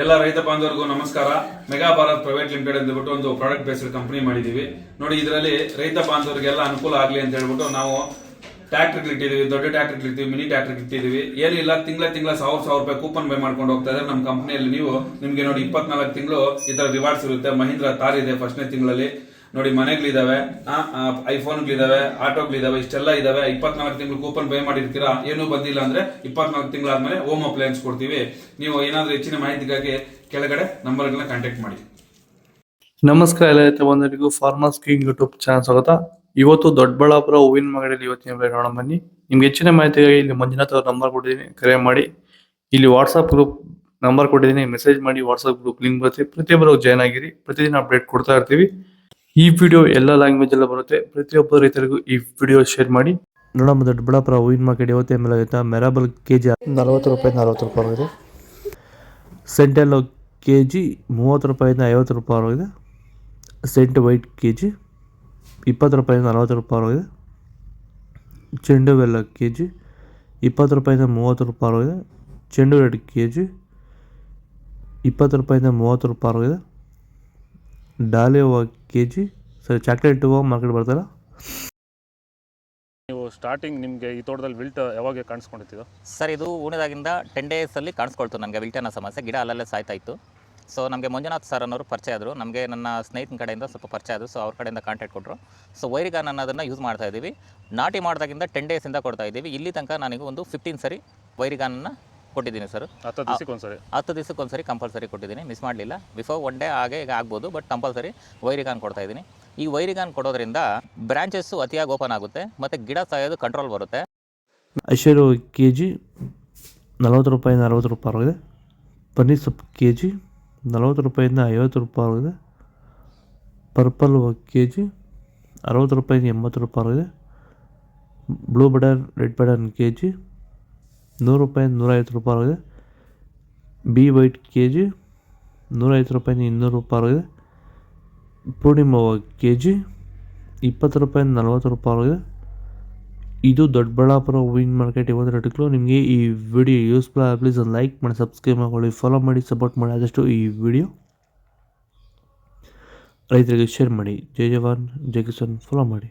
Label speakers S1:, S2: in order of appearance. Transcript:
S1: ಎಲ್ಲ ರೈತ ಬಾಂಧವರಿಗೂ ನಮಸ್ಕಾರ. ಮೆಗಾ ಭಾರತ್ ಪ್ರೈವೇಟ್ ಲಿಮಿಟೆಡ್ ಅಂದ್ಬಿಟ್ಟು ಒಂದು ಪ್ರಾಡಕ್ಟ್ ಬೇಸ್ಡ್ ಕಂಪನಿ ಮಾಡಿದೀವಿ ನೋಡಿ. ಇದರಲ್ಲಿ ರೈತ ಬಾಂಧವರಿಗೆಲ್ಲ ಅನುಕೂಲ ಆಗಲಿ ಅಂತ ಹೇಳ್ಬಿಟ್ಟು ನಾವು ಟ್ರ್ಯಾಕ್ಟರ್ ಇಟ್ಟಿದೀವಿ, ದೊಡ್ಡ ಟ್ರ್ಯಾಕ್ಟರ್ ಇಟ್ಟಿದೀವಿ, ಮಿನಿ ಟ್ರ್ಯಾಕ್ಟರ್ ಇಟ್ಟಿದೀವಿ. ಏನಿಲ್ಲ, ತಿಂಗಳ 1000 ರೂಪಾಯಿ ಕೂಪನ್ ಬೈ ಮಾಡ್ಕೊಂಡು ಹೋಗ್ತಾ ಇದ್ದಾರೆ ನಮ್ಮ ಕಂಪನಿಯಲ್ಲಿ. ನಿಮ್ಗೆ ನೋಡಿ 24 ತಿಂಗಳು ಈ ತರ ರಿವಾರ್ಡ್ಸ್ ಇರುತ್ತೆ. ಮಹೀಂದ್ರ ತಾರ್ ಇದೆ ಫಸ್ಟ್ನೇ ತಿಂಗಳಲ್ಲಿ ನೋಡಿ. ಮನೆಗಳಿದಾವೆ, ಐಫೋನ್ಗಳಿದಾವೆ, ಆಟೋಗಳಿದಾವೆ, ಇಷ್ಟೆಲ್ಲ ಇದಾವೆ. 24 ತಿಂಗಳು ಕೂಪನ್ ಬೈ ಮಾಡಿರ್ತೀರಾ, ಏನೂ ಬಂದಿಲ್ಲ ಅಂದ್ರೆ 24 ತಿಂಗಳಾದ್ಮೇಲೆ ಹೋಮ್ ಅಪ್ಲಯನ್ಸ್ ಕೊಡ್ತೀವಿ. ನೀವು ಏನಾದ್ರೂ ಹೆಚ್ಚಿನ ಮಾಹಿತಿಗಾಗಿ ಕೆಳಗಡೆ ನಂಬರ್ಗಳನ್ನ ಕಾಂಟ್ಯಾಕ್ಟ್ ಮಾಡಿ.
S2: ನಮಸ್ಕಾರ ಎಲ್ಲ ರೈತ ಬಂಧುಗಳಿಗೂ ಫಾರ್ಮರ್ಸ್ ಕಿಂಗ್ ಯೂಟ್ಯೂಬ್ ಚಾನಲ್ ಸ್ವಾಗತ. ಇವತ್ತು ದೊಡ್ಡಬಳ್ಳಾಪುರ ಹೂವಿನ ಮಾರ್ಕೆಟಲ್ಲಿ ಇವತ್ತಿನ ನೋಡೋಣ ಬನ್ನಿ. ನಿಮ್ಗೆ ಹೆಚ್ಚಿನ ಮಾಹಿತಿಗಾಗಿ ಇಲ್ಲಿ ಮಂಜುನಾಥ್ ಅವ್ರ ನಂಬರ್ ಕೊಟ್ಟಿದ್ದೀನಿ, ಕರೆ ಮಾಡಿ. ಇಲ್ಲಿ ವಾಟ್ಸ್ಆಪ್ ಗ್ರೂಪ್ ನಂಬರ್ ಕೊಟ್ಟಿದ್ದೀನಿ, ಮೆಸೇಜ್ ಮಾಡಿ. ವಾಟ್ಸ್ಆಪ್ ಗ್ರೂಪ್ ಲಿಂಕ್ ಬರುತ್ತೆ, ಪ್ರತಿಯೊಬ್ಬರು ಜಾಯ್ನ್ ಆಗಿರಿ. ಪ್ರತಿದಿನ ಅಪ್ಡೇಟ್ ಕೊಡ್ತಾ ಇರ್ತೀವಿ. ಈ ವಿಡಿಯೋ ಎಲ್ಲ ಲ್ಯಾಂಗ್ವೇಜ್ ಎಲ್ಲ ಬರುತ್ತೆ. ಪ್ರತಿಯೊಬ್ಬ ರೈತರಿಗೂ ಈ ವಿಡಿಯೋ ಶೇರ್ ಮಾಡಿ. ನೋಡೋಣ ದೊಡ್ಡಬಳ್ಳಾಪುರ ಹೂವಿನ ಮಾರ್ಕೆಟ್ ಇವತ್ತೇ ಮೇಲೆ ಆಯ್ತಾ. ಮೆರಾಬಲ್ ಕೆಜಿ 40 ರೂಪಾಯಿ ಆಗಿದೆ. ಸೆಂಟೆಲ್ಲೋ ಕೆಜಿ 30 ರೂಪಾಯಿಂದ 50 ರೂಪಾಯಿ ಆಗಿದೆ. ಸೆಂಟ್ ವೈಟ್ ಕೆಜಿ 20 ರೂಪಾಯಿಂದ 40 ರೂಪಾಯಿ ಆಗಿದೆ. ಚೆಂಡು ಬೆಲ್ಲ ಕೆಜಿ 20 ರೂಪಾಯಿಂದ 30 ರೂಪಾಯಿ ಆಗಿದೆ. ಚೆಂಡು ರೆಡ್ ಕೆಜಿ 20 ರೂಪಾಯಿಂದ 30 ರೂಪಾಯಿ ಆಗಿದೆ. ಡಾಲಿ ಹೂವು ಕೆಜಿ ಚಾಕ್ಲೇಟ್ ಹೂವು ಮಾರ್ಕೆಟ್ ಬರ್ತಾರ.
S3: ನೀವು ಸ್ಟಾರ್ಟಿಂಗ್ ನಿಮಗೆ ಈ ತೋಟದಲ್ಲಿ ವಿಲ್ಟ್ ಯಾವಾಗ ಕಾಣಿಸ್ಕೊಂಡಿತ್ತು
S4: ಸರ್? ಇದು ಉಣಿದಾಗಿಂದ 10 ಡೇಸಲ್ಲಿ ಕಾಣಿಸ್ಕೊಳ್ತು ನನಗೆ ವಿಲ್ಟ್ ಅನ್ನೋ ಸಮಸ್ಯೆ. ಗಿಡ ಅಲ್ಲಲ್ಲೇ ಸಾಯ್ತಾ ಇತ್ತು. ಸೊ ನಮಗೆ ಮಂಜುನಾಥ್ ಸರ್ ಅನ್ನೋರು ಪರಿಚಯ ಆದರು. ನಮಗೆ ನನ್ನ ಸ್ನೇಹಿತನ ಕಡೆಯಿಂದ ಸ್ವಲ್ಪ ಪರಿಚಯ ಆದರು. ಸೊ ಅವ್ರ ಕಡೆಯಿಂದ ಕಾಂಟ್ಯಾಕ್ಟ್ ಕೊಟ್ಟರು. ಸೊ ವೈರಿಗಾನ್ ಅನ್ನೋದನ್ನು ಯೂಸ್ ಮಾಡ್ತಾ ಇದ್ದೀವಿ. ನಾಟಿ ಮಾಡಿದಾಗಿಂದ 10 ಡೇಸಿಂದ ಕೊಡ್ತಾ ಇದ್ದೀವಿ. ಇಲ್ಲಿ ತನಕ ನನಗೆ ಒಂದು 15 ಸರಿ ವೈರಿಗಾನನ್ನು ಕೊಟ್ಟಿದ್ದೀನಿ ಸರ್. 10 ದಿವಸಕ್ಕೊಂದ್ಸರಿ ಕಂಪಲ್ಸರಿ ಕೊಟ್ಟಿದ್ದೀನಿ, ಮಿಸ್ ಮಾಡಲಿಲ್ಲ. ಬಿಫೋರ್ 1 ಡೇ ಹಾಗೆ ಈಗ ಆಗ್ಬೋದು, ಬಟ್ ಕಂಪಲ್ಸರಿ ವೈರಿಗಾನ್ ಕೊಡ್ತಾ ಇದ್ದೀನಿ. ಈ ವೈರಿಗಾನ್ ಕೊಡೋದ್ರಿಂದ ಬ್ರಾಂಚಸ್ಸು ಅತಿಯಾಗಿ ಓಪನ್ ಆಗುತ್ತೆ ಮತ್ತು ಗಿಡ ಸಾಯೋದು ಕಂಟ್ರೋಲ್ ಬರುತ್ತೆ.
S2: ಐಶ್ವರ್ಯ ಕೆಜಿ 40 ರೂಪಾಯಿಂದ 60 ರೂಪಾಯಿ ಆಗಿದೆ. ಪನ್ನೀರ್ ಸೊಪ್ಪು ಕೆಜಿ 40 ರೂಪಾಯಿಂದ 50 ರೂಪಾಯಿ ಆಗಿದೆ. ಪರ್ಪಲ್ ಕೆಜಿ 60 ರೂಪಾಯಿಂದ 80 ರೂಪಾಯಿ ಆಗಿದೆ. Blue button red button KG 100 ರೂಪಾಯಿಂದ 150 ರೂಪಾಯಿ ಆಗಿದೆ. ಬಿ ವೈಟ್ ಕೆಜಿ 150 ರೂಪಾಯಿಂದ 200 ರೂಪಾಯಿ ಆಗಿದೆ. ಪೂರ್ಣಿಮಾ ಕೆಜಿ 20 ರೂಪಾಯಿಂದ 40 ರೂಪಾಯಿ ಆಗಿದೆ. ಇದು ದೊಡ್ಡಬಳ್ಳಾಪುರ ಹೂವಿನ ಮಾರ್ಕೆಟ್ ಇವತ್ತು ರೇಟ್ಗಳು. ನಿಮಗೆ ಈ ವಿಡಿಯೋ ಯೂಸ್ಫುಲ್ ಆಗಿ ಪ್ಲೀಸ್ ಒಂದು ಲೈಕ್ ಮಾಡಿ, ಸಬ್ಸ್ಕ್ರೈಬ್ ಮಾಡ್ಕೊಳ್ಳಿ, ಫಾಲೋ ಮಾಡಿ, ಸಪೋರ್ಟ್ ಮಾಡಿ. ಆದಷ್ಟು ಈ ವಿಡಿಯೋ ರೈತರಿಗೆ ಶೇರ್ ಮಾಡಿ. ಜೈ ಜವಾನ್ ಜೈ ಕಿಸಾನ್ ಫಾಲೋ ಮಾಡಿ.